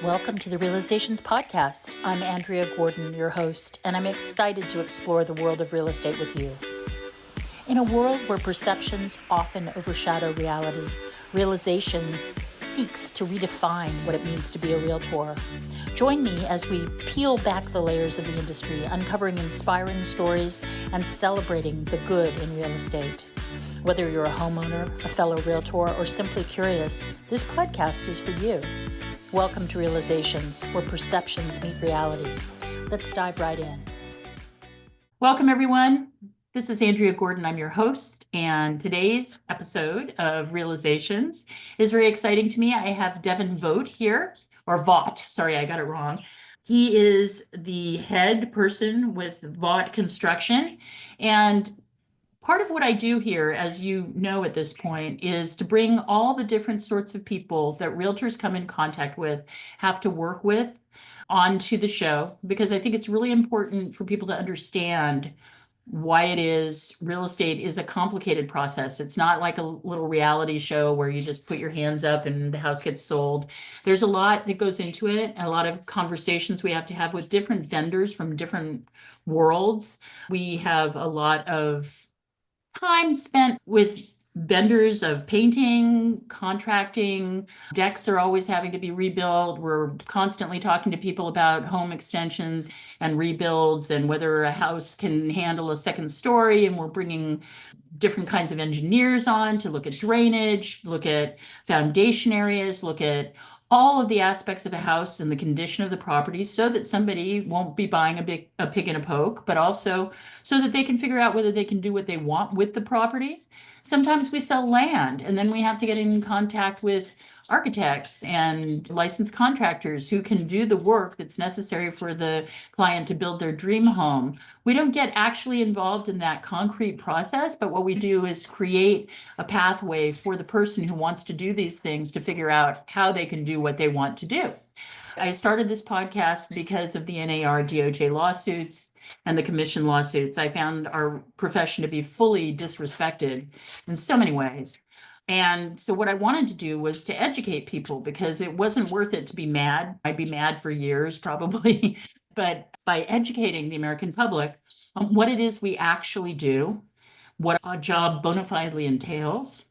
Welcome to the Realizations Podcast. I'm Andrea Gordon, your host, and I'm excited to explore the world of real estate with you. In a world where perceptions often overshadow reality, Realizations seeks to redefine what it means to be a realtor. Join me as we peel back the layers of the industry, uncovering inspiring stories and celebrating the good in real estate. Whether you're a homeowner, a fellow realtor, or simply curious, this podcast is for you. Welcome to Realizations, where perceptions meet reality. Let's dive right in. Welcome, everyone. This is Andrea Gordon. I'm your host, and today's episode of Realizations is very exciting to me. I have Devon Vought here, or Vought. Sorry, I got it wrong. He is the head person with Vought Construction, and part of what I do here, as you know at this point, is to bring all the different sorts of people that realtors come in contact with, have to work with, onto the show, because I think it's really important for people to understand why it is real estate is a complicated process. It's not like a little reality show where you just put your hands up and the house gets sold. There's a lot that goes into it, a lot of conversations we have to have with different vendors from different worlds. We have a lot of time spent with vendors of painting, contracting. Decks are always having to be rebuilt. We're constantly talking to people about home extensions and rebuilds and whether a house can handle a second story. And we're bringing different kinds of engineers on to look at drainage, look at foundation areas, look at all of the aspects of a house and the condition of the property so that somebody won't be buying a pig in a poke, but also so that they can figure out whether they can do what they want with the property. Sometimes we sell land and then we have to get in contact with architects and licensed contractors who can do the work that's necessary for the client to build their dream home. We don't get actually involved in that concrete process, but what we do is create a pathway for the person who wants to do these things to figure out how they can do what they want to do. I started this podcast because of the NAR DOJ lawsuits and the commission lawsuits. I found our profession to be fully disrespected in so many ways. And so what I wanted to do was to educate people because it wasn't worth it to be mad. I'd be mad for years probably, but by educating the American public on what it is we actually do, what a job bona fidely entails,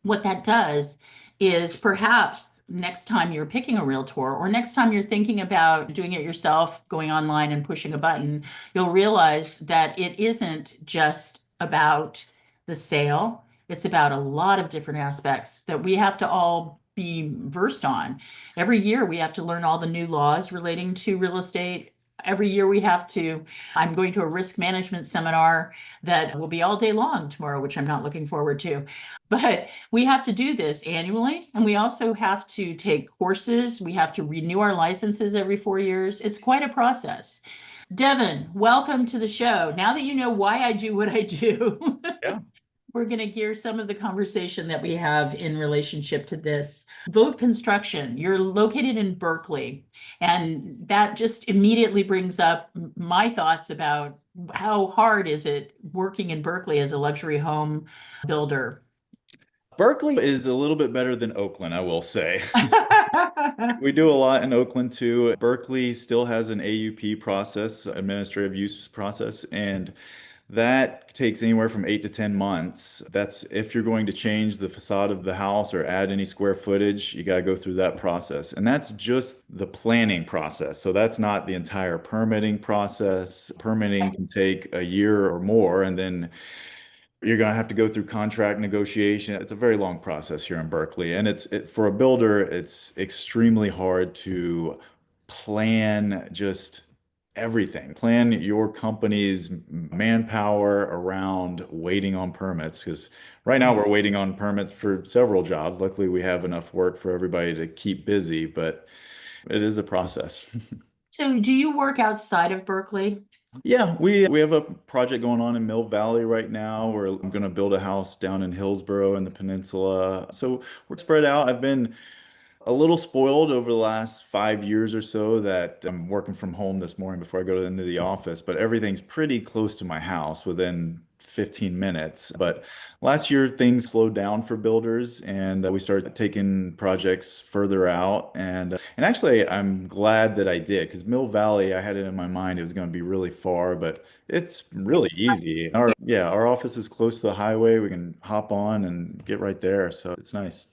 what that does is perhaps next time you're picking a realtor or next time you're thinking about doing it yourself, going online and pushing a button, you'll realize that it isn't just about the sale. It's about a lot of different aspects that we have to all be versed on. Every year we have to learn all the new laws relating to real estate. Every year I'm going to a risk management seminar that will be all day long tomorrow, which I'm not looking forward to. But we have to do this annually. And we also have to take courses. We have to renew our licenses every 4 years. It's quite a process. Devon, welcome to the show. Now that you know why I do what I do. Yeah. We're going to gear some of the conversation that we have in relationship to this. Vought Construction, you're located in Berkeley, and that just immediately brings up my thoughts about how hard is it working in Berkeley as a luxury home builder? Berkeley is a little bit better than Oakland, I will say. We do a lot in Oakland too. Berkeley still has an AUP process, administrative use process, and that takes anywhere from 8 to 10 months. That's if you're going to change the facade of the house or add any square footage, you got to go through that process. And that's just the planning process. So that's not the entire permitting process. Permitting can take a year or more, and then you're going to have to go through contract negotiation. It's a very long process here in Berkeley. And for a builder, it's extremely hard to plan just everything. Plan your company's manpower around waiting on permits, because right now we're waiting on permits for several jobs. Luckily, we have enough work for everybody to keep busy, but it is a process. So do you work outside of Berkeley? Yeah, we have a project going on in Mill Valley right now. I'm going to build a house down in Hillsborough in the peninsula. So we're spread out. I've been a little spoiled over the last 5 years or so that I'm working from home this morning before I go into the office, but everything's pretty close to my house, within 15 minutes. But last year, things slowed down for builders, and we started taking projects further out. And actually, I'm glad that I did because Mill Valley, I had it in my mind it was going to be really far, but it's really easy. Our office is close to the highway. We can hop on and get right there, so it's nice.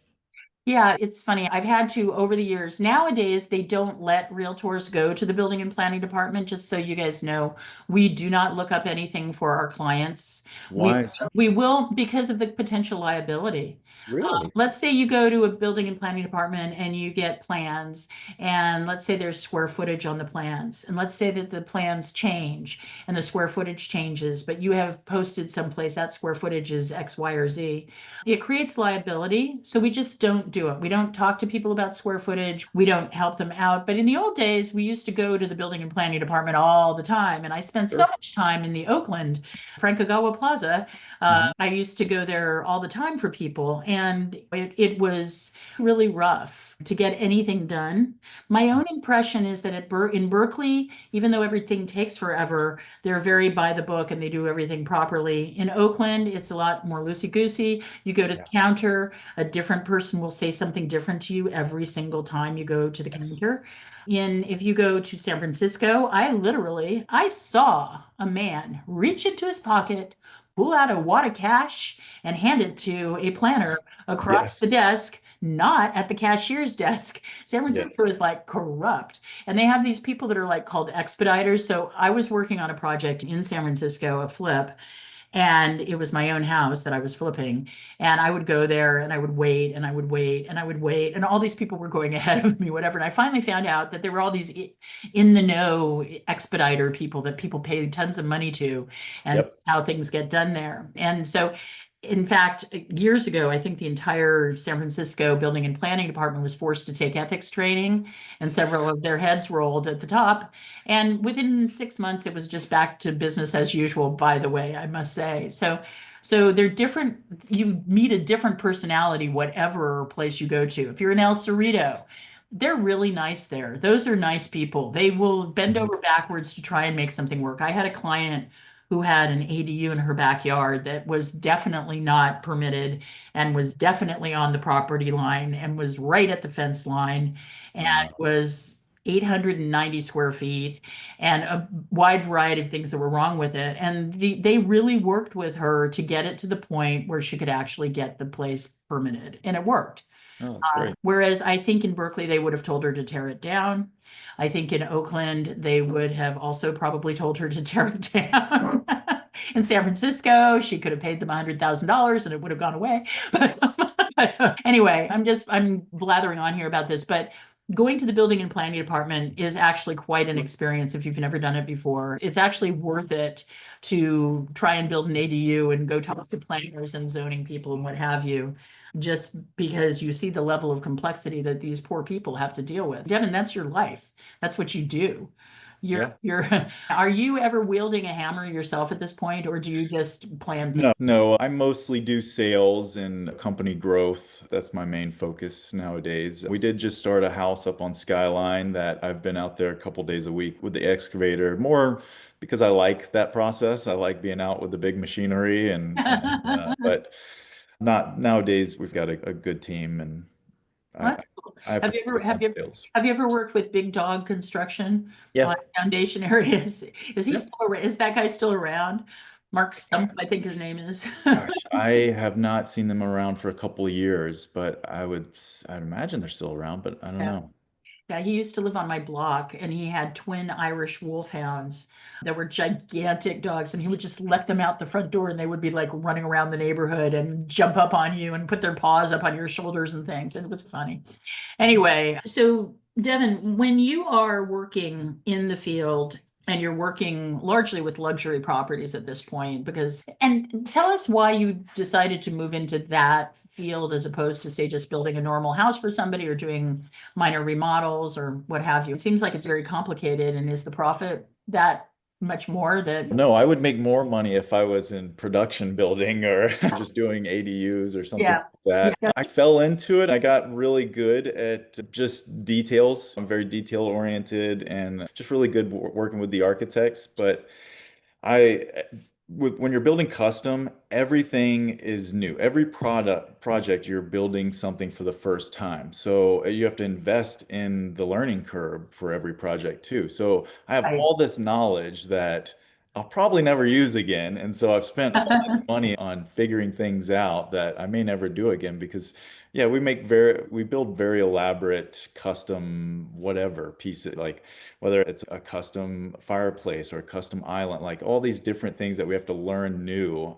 Yeah, it's funny. I've had to over the years. Nowadays, they don't let realtors go to the building and planning department, just so you guys know. We do not look up anything for our clients. We Why is that? we will because of the potential liability. Really? Let's say you go to a building and planning department and you get plans, and let's say there's square footage on the plans, and let's say that the plans change and the square footage changes, but you have posted someplace that square footage is X, Y, or Z. It creates liability, so we just don't do it. We don't talk to people about square footage. We don't help them out. But in the old days, we used to go to the building and planning department all the time, and I spent so Sure. much time in the Oakland Frankogawa Plaza. Mhm. I used to go there all the time for people, and it was really rough to get anything done. My own impression is that in Berkeley, even though everything takes forever, they're very by the book and they do everything properly. In Oakland, it's a lot more loosey-goosey. You go to the Yeah. counter, a different person will say something different to you every single time you go to the Yes. counter. If you go to San Francisco, I saw a man reach into his pocket, pull out a wad of cash, and hand it to a planner across the Yes. desk, not at the cashier's desk. San Yes. Francisco is like corrupt. And they have these people that are like called expediters. So I was working on a project in San Francisco, a flip, and it was my own house that I was flipping. And I would go there and I would wait and I would wait and I would wait. And all these people were going ahead of me, whatever. And I finally found out that there were all these in the know expediter people that people pay tons of money to, and Yep. how things get done there. And so, in fact, years ago, I think the entire San Francisco building and planning department was forced to take ethics training, and several of their heads rolled at the top. And within 6 months, it was just back to business as usual, by the way, I must say. So they're different. You meet a different personality, whatever place you go to. If you're in El Cerrito, they're really nice there. Those are nice people. They will bend Mhm. over backwards to try and make something work. I had a client who had an ADU in her backyard that was definitely not permitted and was definitely on the property line and was right at the fence line and Wow. was 890 square feet and a wide variety of things that were wrong with it. And they really worked with her to get it to the point where she could actually get the place permitted, and it worked. Oh, that's great. Whereas I think in Berkeley, they would have told her to tear it down. I think in Oakland, they would have also probably told her to tear it down. In San Francisco, she could have paid them $100,000 and it would have gone away. But anyway, I'm blathering on here about this, but going to the building and planning department is actually quite an experience if you've never done it before. It's actually worth it to try and build an ADU and go talk to planners and zoning people and what have you, just because you see the level of complexity that these poor people have to deal with. Devin, that's your life. That's what you do. Yeah. You're, are you ever wielding a hammer yourself at this point, or do you just plan things? No, I mostly do sales and company growth. That's my main focus nowadays. We did just start a house up on Skyline that I've been out there a couple days a week with the excavator, more because I like that process. I like being out with the big machinery but not nowadays we've got a good team and I That's cool. I have to Have you ever focus on have you sales. have you ever worked with Big Dog Construction Yeah. on foundation areas? Is he Yep. still is that guy still around? Mark Stump, I think his name is. Gosh, I have not seen them around for a couple of years, but I'd imagine they're still around, but I don't Yeah. know. Yeah, he used to live on my block and he had twin Irish wolfhounds that were gigantic dogs, and he would just let them out the front door and they would be like running around the neighborhood and jump up on you and put their paws up on your shoulders and things. And it was funny. Anyway, so Devin, when you are working in the field and you're working largely with luxury properties at this point, and tell us why you decided to move into that field as opposed to, say, just building a normal house for somebody or doing minor remodels or what have you. It seems like it's very complicated, and is the profit that much more that, No, I would make more money if I was in production building or just doing ADUs or something yeah. like Yeah. that. I fell into it. I got really good at just details. I'm very detail oriented and just really good working with the architects. But I when you're building custom, everything is new. Every project you're building something for the first time. So you have to invest in the learning curve for every project too. So I have Right. all this knowledge that I'll probably never use again. And so I've spent all this money on figuring things out that I may never do again because yeah, we build very elaborate custom whatever pieces like whether it's a custom fireplace or a custom island, like all these different things that we have to learn new.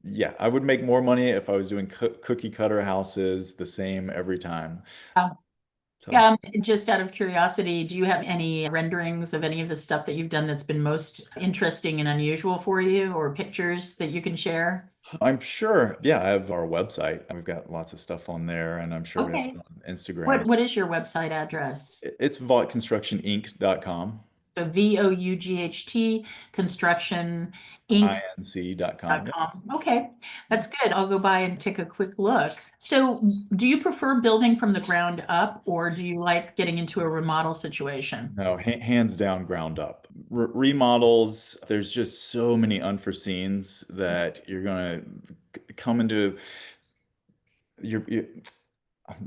Yeah, I would make more money if I was doing cookie cutter houses the same every time. Wow. So Just out of curiosity, do you have any renderings of any of the stuff that you've done that's been most interesting and unusual for you, or pictures that you can share? I'm sure, yeah, I have our website. We've got lots of stuff on there, and I'm sure we have it Okay. on Instagram. What is your website address? It's vaughtconstructioninc.com, So VOUGHT Construction Inc. inc.com. Yep. Okay, that's good. I'll go by and take a quick look. So, do you prefer building from the ground up, or do you like getting into a remodel situation? No, hands down, ground up. Remodels, there's just so many unforeseens that you're going to come into. You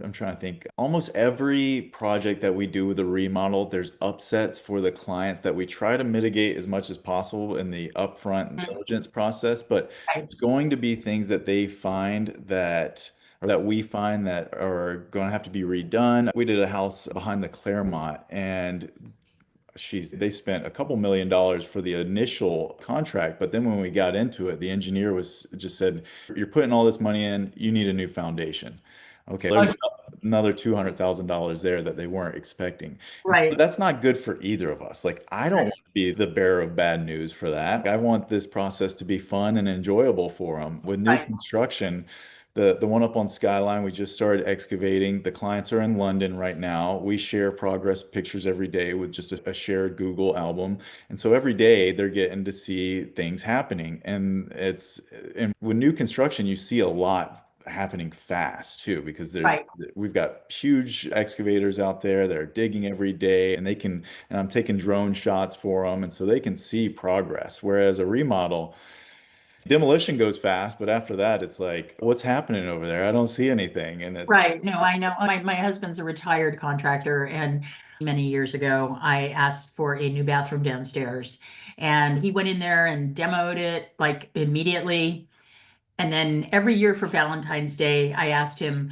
I'm trying to think. Almost every project that we do with a remodel, there's upsets for the clients that we try to mitigate as much as possible in the upfront Mm, diligence process. But right. there's going to be things that they find that, or that we find that are going to have to be redone. We did a house behind the Claremont, and they spent a couple $1 million for the initial contract, but then when we got into it, the engineer was just said, "You're putting all this money in, you need a new foundation." Okay, there's Oh, another $200,000 there that they weren't expecting. And so right, that's not good for either of us. Like, I don't right, want to be the bearer of bad news for that. I want this process to be fun and enjoyable for them. With new right, construction, the one up on Skyline, we just started excavating. The clients are in London right now. We share progress pictures every day with just a shared Google album. And so every day they're getting to see things happening. And with new construction, you see a lot happening fast too, because right, we've got huge excavators out there that are digging every day and I'm taking drone shots for them. And so they can see progress. Whereas a remodel, demolition goes fast, but after that, it's like, what's happening over there? I don't see anything. And it's, right. No, I know. My husband's a retired contractor, and many years ago, I asked for a new bathroom downstairs, and he went in there and demoed it like immediately. And then every year for Valentine's Day, I asked him,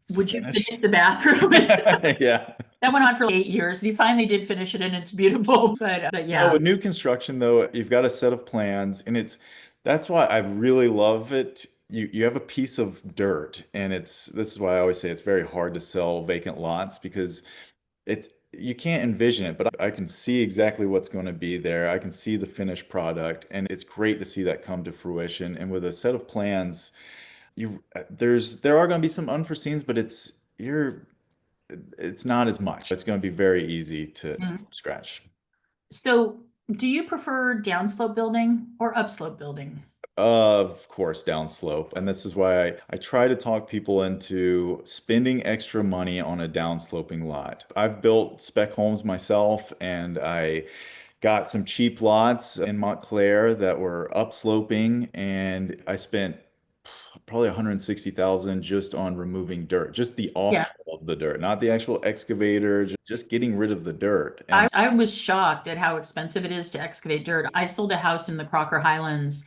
to would you finish. finish the bathroom? Yeah. That went on for 8 years. And he finally did finish it, and it's beautiful. But No, yeah, with new construction though, you've got a set of plans, and that's why I really love it. You have a piece of dirt, and this is why I always say it's very hard to sell vacant lots because you can't envision it, but I can see exactly what's going to be there. I can see the finished product, and it's great to see that come to fruition. And with a set of plans, there are going to be some unforeseens, but it's not as much. It's going to be very easy to mm. from scratch. So do you prefer downslope building or upslope building? Of course, downslope. And this is why I try to talk people into spending extra money on a downsloping lot. I've built spec homes myself, and I got some cheap lots in Montclair that were upsloping, and I spent probably 160,000 just on removing dirt, just the Yeah. offal of the dirt, not the actual excavator, just getting rid of the dirt. I, And I was shocked at how expensive it is to excavate dirt. I sold a house in the Crocker Highlands,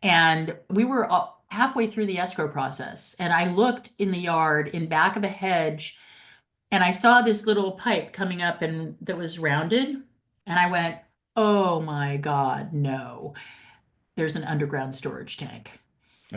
and we were halfway through the escrow process. And I looked in the yard in back of a hedge, and I saw this little pipe coming up and that was rounded. And I went, oh my God, no, there's an underground storage tank.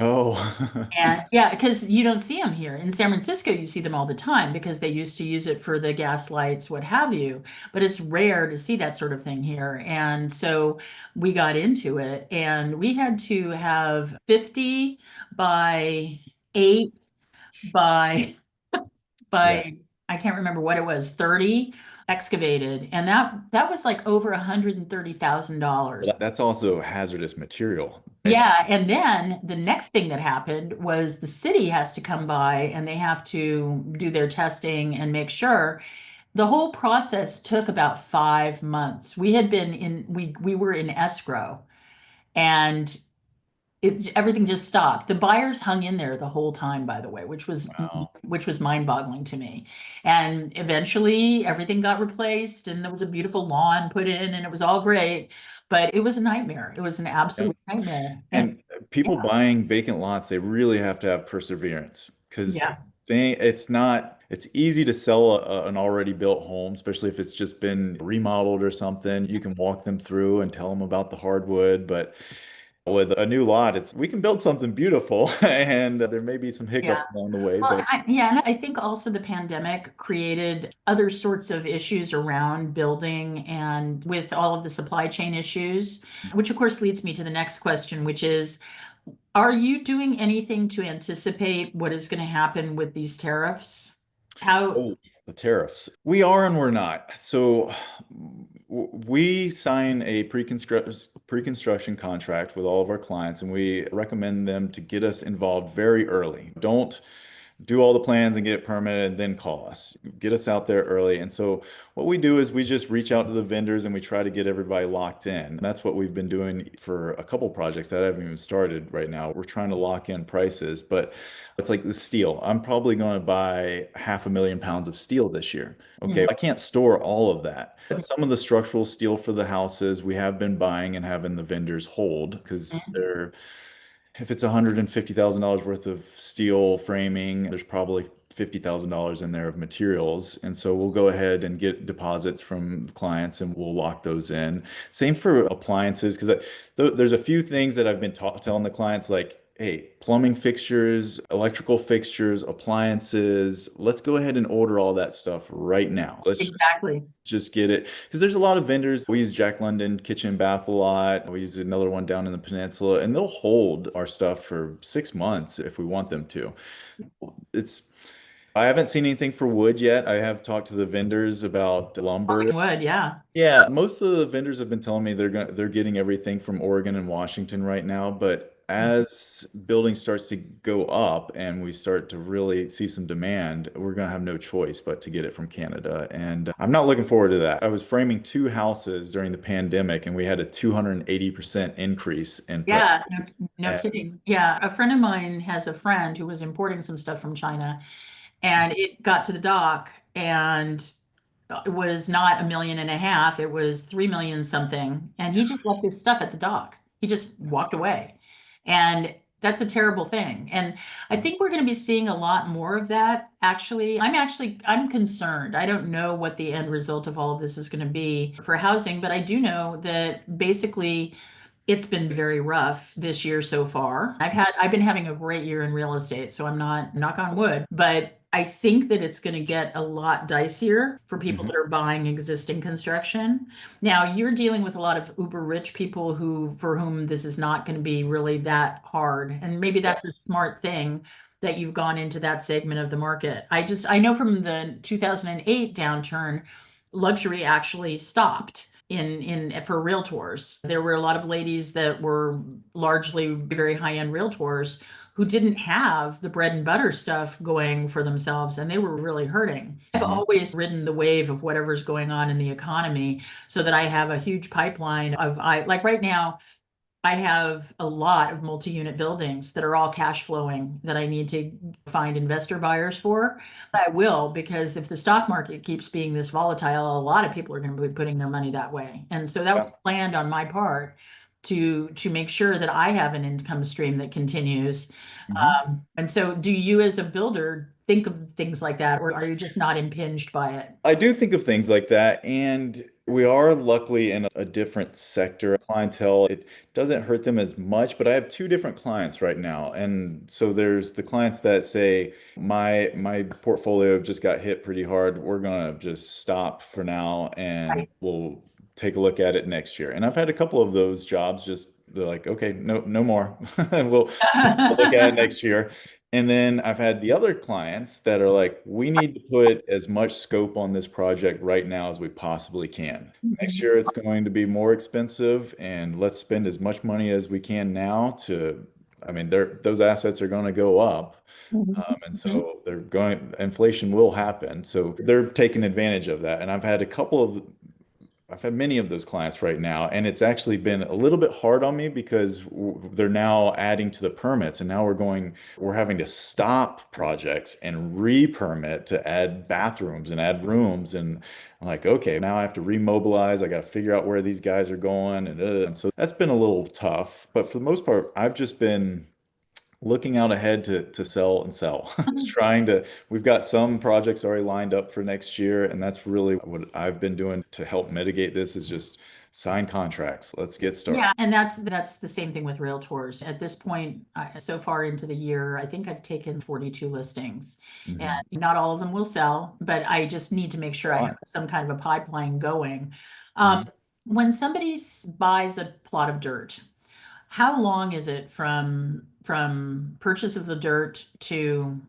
oh, And yeah, because you don't see them here. In San Francisco, you see them all the time because they used to use it for the gas lights, what have you. But it's rare to see that sort of thing here. And so we got into it, and we had to have 50 by 8 by yeah. by I can't remember what it was, 30 excavated. And that was like over $130,000. Well, that's also hazardous material. And Yeah, and then the next thing that happened was the city has to come by and they have to do their testing and make sure. The whole process took about 5 months. We had been in we were in escrow, And everything just stopped. The buyers hung in there the whole time, by the way, Wow. which was mind-boggling to me. And eventually everything got replaced and there was a beautiful lawn put in and it was all great, but it was a nightmare. It was an Yeah. absolute nightmare. And And people buying vacant lots, they really have to have perseverance because yeah, it's easy to sell an already built home, especially if it's just been remodeled or something. You can walk them through and tell them about the hardwood, but with a new lot, we can build something beautiful and there may be some yeah. hiccups along the way, Well, but yeah, and I think also the pandemic created other sorts of issues around building and with all of the supply chain issues, which of course leads me to the next question, which is, are you doing anything to anticipate what is going to happen with these tariffs? How, oh, the tariffs. We are and we're not. So we sign a pre-construction contract with all of our clients, and we recommend them to get us involved very early. Don't do all the plans and get it permitted and then call us. Get us out there early. And so what we do is we just reach out to the vendors and we try to get everybody locked in. That's what we've been doing for a couple projects that haven't even started right now. We're trying to lock in prices, but it's like the steel. I'm probably going to buy 500,000 pounds of steel this year. Okay, mm, I can't store all of that. But some of the structural steel for the houses we have been buying and having the vendors hold because mm, they're if it's $150,000 worth of steel framing, there's probably $50,000 in there of materials. And so we'll go ahead and get deposits from clients and we'll lock those in. Same for appliances, because there's a few things that I've been telling the clients, like, hey, plumbing fixtures, electrical fixtures, appliances, let's go ahead and order all that stuff right now. Let's exactly. just get it because there's a lot of vendors. We use Jack London Kitchen and Bath a lot. We use another one down in the peninsula, and they'll hold our stuff for 6 months if we want them to. It's I haven't seen anything for wood yet. I have talked to the vendors about lumber. Walking wood, yeah. Yeah, most of the vendors have been telling me they're getting everything from Oregon and Washington right now, but as building starts to go up and we start to really see some demand, we're gonna have no choice but to get it from Canada. And I'm not looking forward to that. I was framing two houses during the pandemic and we had a 280% increase in Yeah, prices. no And kidding. Yeah, a friend of mine has a friend who was importing some stuff from China, and it got to the dock, and it was not 1.5 million, it was 3 million something. And he just left his stuff at the dock. He just walked away. And that's a terrible thing. And I think we're going to be seeing a lot more of that. I'm concerned. I don't know what the end result of all of this is going to be for housing, but I do know that basically it's been very rough this year so far. I've been having a great year in real estate, so I'm not knock on wood, but I think that it's going to get a lot dicier for people Mhm. that are buying existing construction. Now, you're dealing with a lot of uber rich people for whom this is not going to be really that hard. And maybe that's a Yes. smart thing that you've gone into that segment of the market. I know from the 2008 downturn, luxury actually stopped in for realtors. There were a lot of ladies that were largely very high-end realtors who didn't have the bread and butter stuff going for themselves, and they were really hurting. I've Mhm. always ridden the wave of whatever's going on in the economy so that I have a huge pipeline of I like right now I have a lot of multi-unit buildings that are all cash flowing that I need to find investor buyers for. I will, because if the stock market keeps being this volatile, a lot of people are going to be putting their money that way. And so that was Yeah. planned on my part to make sure that I have an income stream that continues. Mhm. And so do you as a builder think of things like that, or are you just not impinged by it? I do think of things like that, and we are luckily in a different sector. Clientele, it doesn't hurt them as much, but I have two different clients right now. And so there's the clients that say, my portfolio just got hit pretty hard. We're gonna just stop for now and Right. we'll take a look at it next year. And I've had a couple of those jobs just they're like, okay, no more. We'll look at it next year. And then I've had the other clients that are like, we need to put as much scope on this project right now as we possibly can. Next year it's going to be more expensive, and let's spend as much money as we can now I mean, those assets are going to go up. And Mhm. so inflation will happen. So they're taking advantage of that. And I've had I've had many of those clients right now, and it's actually been a little bit hard on me because they're now adding to the permits, and now we're having to stop projects and re-permit to add bathrooms and add rooms, and I'm like, okay, now I have to remobilize. I got to figure out where these guys are going, and so that's been a little tough. But for the most part, I've just been looking out ahead to sell and sell. Just trying to, we've got some projects already lined up for next year, and that's really what I've been doing to help mitigate this is just sign contracts. Let's get started. Yeah, and that's the same thing with realtors. At this point, so far into the year, I think I've taken 42 listings, and Mhm. not all of them will sell, but I just need to make sure I have Fine. some kind of a pipeline going. Mhm. When somebody buys a plot of dirt, how long is it from purchase of the dirt to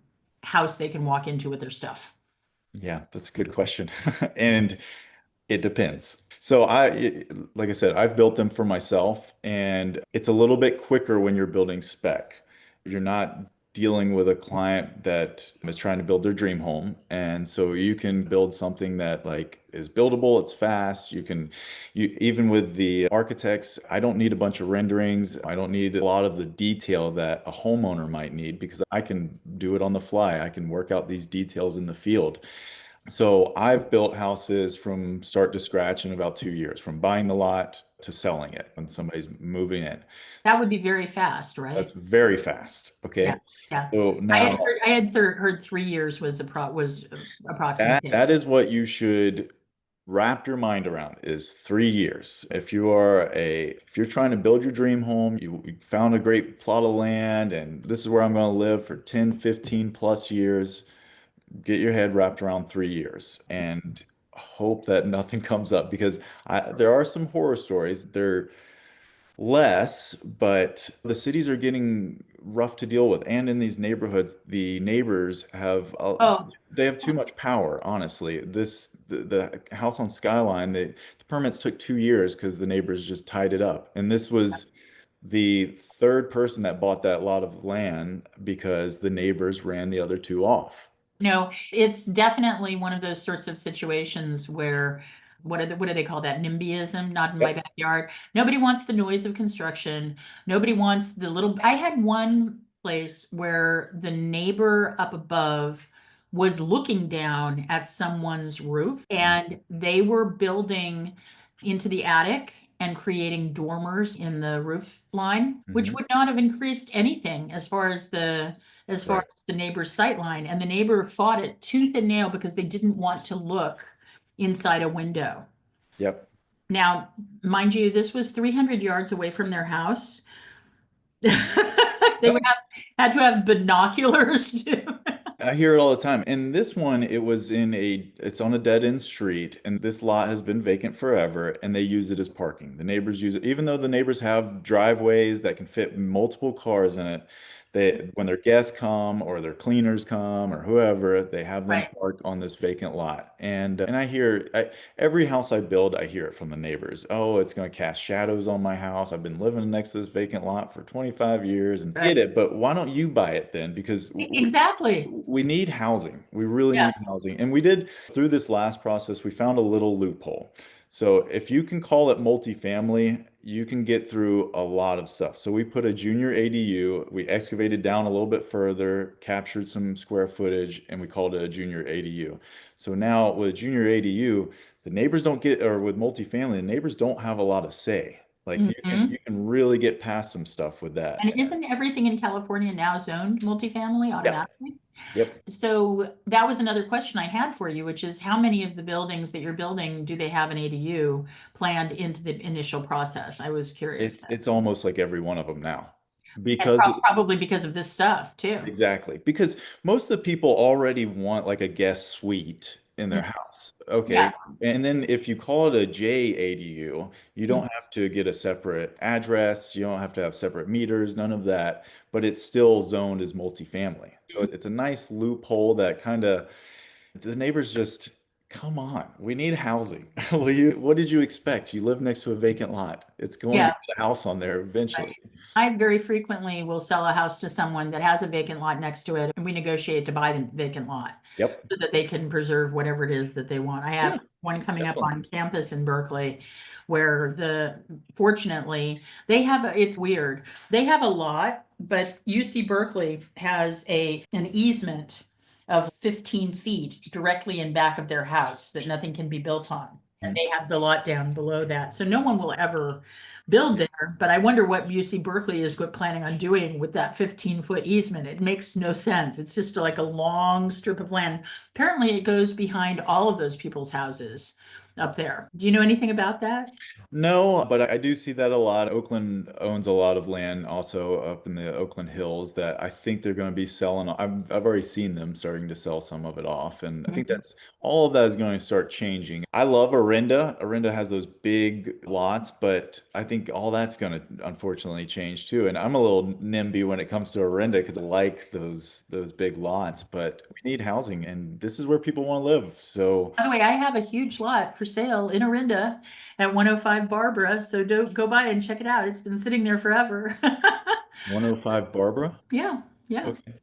house they can walk into with their stuff? Yeah, that's a good question. And it depends. So like I said, I've built them for myself, and it's a little bit quicker when you're building spec. You're not dealing with a client that is trying to build their dream home, and so you can build something that like is buildable, it's fast. You even with the architects, I don't need a bunch of renderings. I don't need a lot of the detail that a homeowner might need because I can do it on the fly. I can work out these details in the field. So I've built houses from start to scratch in about 2 years, from buying the lot to selling it when somebody's moving in. That would be very fast, That's right? very fast. Yeah, Okay. yeah. So now I had heard 3 years was approximate. that is what you should wrap your mind around is 3 years. If you're trying to build your dream home, you found a great plot of land and this is where I'm going to live for 10, 15 plus years, get your head wrapped around 3 years and hope that nothing comes up because there are some horror stories. They're less, but the cities are getting rough to deal with. And in these neighborhoods, the neighbors Oh, they have too much power, honestly. The house on Skyline, the permits took 2 years because the neighbors just tied it up. And this was the third person that bought that lot of land because the neighbors ran the other two off. no, it's definitely one of those sorts of situations where what do they call that? NIMBYism, not in my Yep. backyard. Nobody wants the noise of construction. Nobody wants the little. I had one place where the neighbor up above was looking down at someone's roof and they were building into the attic and creating dormers in the roof line, which Mhm. would not have increased anything as far Right. as the neighbor's sight line. And the neighbor fought it tooth and nail because they didn't want to look inside a window. Yep. Now, mind you, this was 300 yards away from their house. They would have had to have binoculars to. I hear it all the time. And this one, it's on a dead end street, and this lot has been vacant forever, and they use it as parking. The neighbors use it, even though the neighbors have driveways that can fit multiple cars in it. When their guests come or their cleaners come or whoever, they have them Right. park on this vacant lot. And every house I build, I hear it from the neighbors. Oh, it's going to cast shadows on my house. I've been living next to this vacant lot for 25 years and Right. get it, but why don't you buy it then? Because Exactly. we need housing. We really Yeah. need housing. And we did, through this last process, we found a little loophole. So if you can call it multifamily, you can get through a lot of stuff. So we put a junior ADU, we excavated down a little bit further, captured some square footage, and we called it a junior ADU. So now with a junior ADU, the neighbors don't get, or with multifamily, the neighbors don't have a lot of say. Like Mhm. you can really get past some stuff with And that. isn't everything in California now zoned multifamily Yeah. automatically? Yep. So that was another question I had for you, which is how many of the buildings that you're building do they have an ADU planned into the initial process? I was curious. It's almost like every one of them now. And Because probably because of this stuff too. exactly. Because most of the people already want like a guest suite in their Mm, house. yeah. Okay. And then if you call it a JADU, you Mm, don't have to get a separate address, you don't have to have separate meters, none of that, but it's still zoned as multifamily. So it's a nice loophole that kind of the neighbors just come on, we need housing. What did you expect? You live next to a vacant lot. It's going to yeah. get a house on there Right. eventually. I very frequently will sell a house to someone that has a vacant lot next to it, and we negotiate to buy the vacant lot Yep. so that they can preserve whatever it is that they want. I Yeah. have one coming up Definitely. on campus in Berkeley, where fortunately, it's weird. They have a lot, but UC Berkeley has an easement of 15 feet directly in back of their house that nothing can be built on. And they have the lot down below that. So no one will ever build there. But I wonder what UC Berkeley is planning on doing with that 15-foot easement. It makes no sense. It's just like a long strip of land. Apparently it goes behind all of those people's houses up there. Do you know anything about that? No, but I do see that a lot. Oakland owns a lot of land also up in the Oakland Hills that I think they're going to be selling. I've already seen them starting to sell some of it off. And I think Mhm. that's all of that is going to start changing. I love Orinda. Orinda has those big lots, but I think all that's going to unfortunately change too. And I'm a little NIMBY when it comes to Orinda because I like those big lots, but we need housing and this is where people want to live. So By the way, I have a huge lot for sale in Orinda at 105 Barbara, so don't go by and check it out. It's been sitting there forever. 105 Barbara? Yeah, yeah. Okay.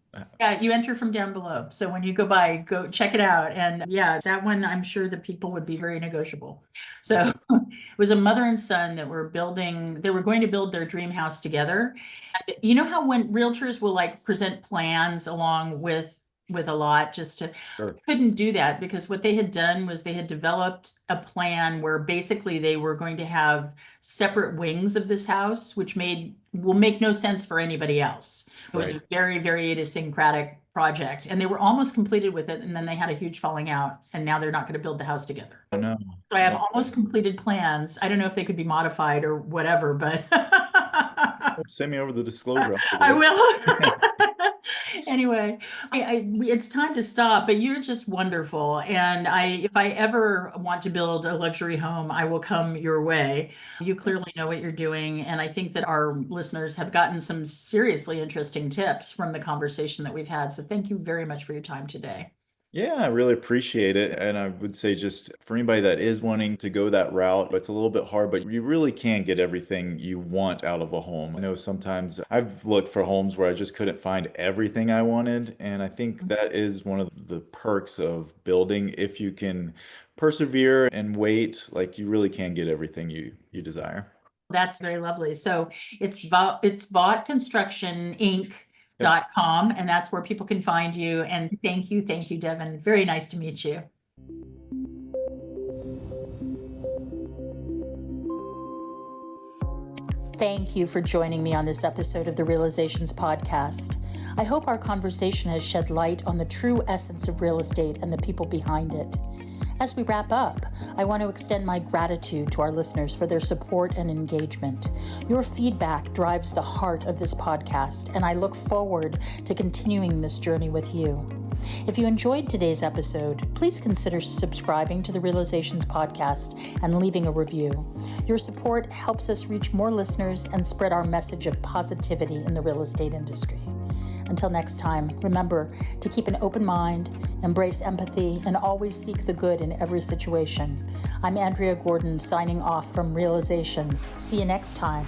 Yeah, you enter from down below. So when you go by, go check it out. And yeah, that one, I'm sure the people would be very negotiable. So it was a mother and son that were they were going to build their dream house together. And you know how when realtors will like present plans along with a lot just to Sure. couldn't do that because what they had done was they had developed a plan where basically they were going to have separate wings of this house, which will make no sense for anybody else. It was a Right. very, very idiosyncratic project, and they were almost completed with it, and then they had a huge falling out, and now they're not going to build the house together. Oh, no. So I have Okay. almost completed plans. I don't know if they could be modified or whatever, but Send me over the disclosure. I'll take a I look. will. Anyway, it's time to stop, but you're just wonderful. And if I ever want to build a luxury home, I will come your way. You clearly know what you're doing. And I think that our listeners have gotten some seriously interesting tips from the conversation that we've had. So thank you very much for your time today. Yeah, I really appreciate it. And I would say just for anybody that is wanting to go that route, it's a little bit hard, but you really can get everything you want out of a home. I know sometimes I've looked for homes where I just couldn't find everything I wanted. And I think that is one of the perks of building. If you can persevere and wait, like you really can get everything you desire. That's very lovely. So it's Vought Construction Inc. Yep. .com, and that's where people can find you. And thank you, Devon. Very nice to meet you. Thank you for joining me on this episode of the Realizations Podcast. I hope our conversation has shed light on the true essence of real estate and the people behind it. As we wrap up, I want to extend my gratitude to our listeners for their support and engagement. Your feedback drives the heart of this podcast, and I look forward to continuing this journey with you. If you enjoyed today's episode, please consider subscribing to the Realizations Podcast and leaving a review. Your support helps us reach more listeners and spread our message of positivity in the real estate industry. Until next time, remember to keep an open mind, embrace empathy, and always seek the good in every situation. I'm Andrea Gordon signing off from Realizations. See you next time.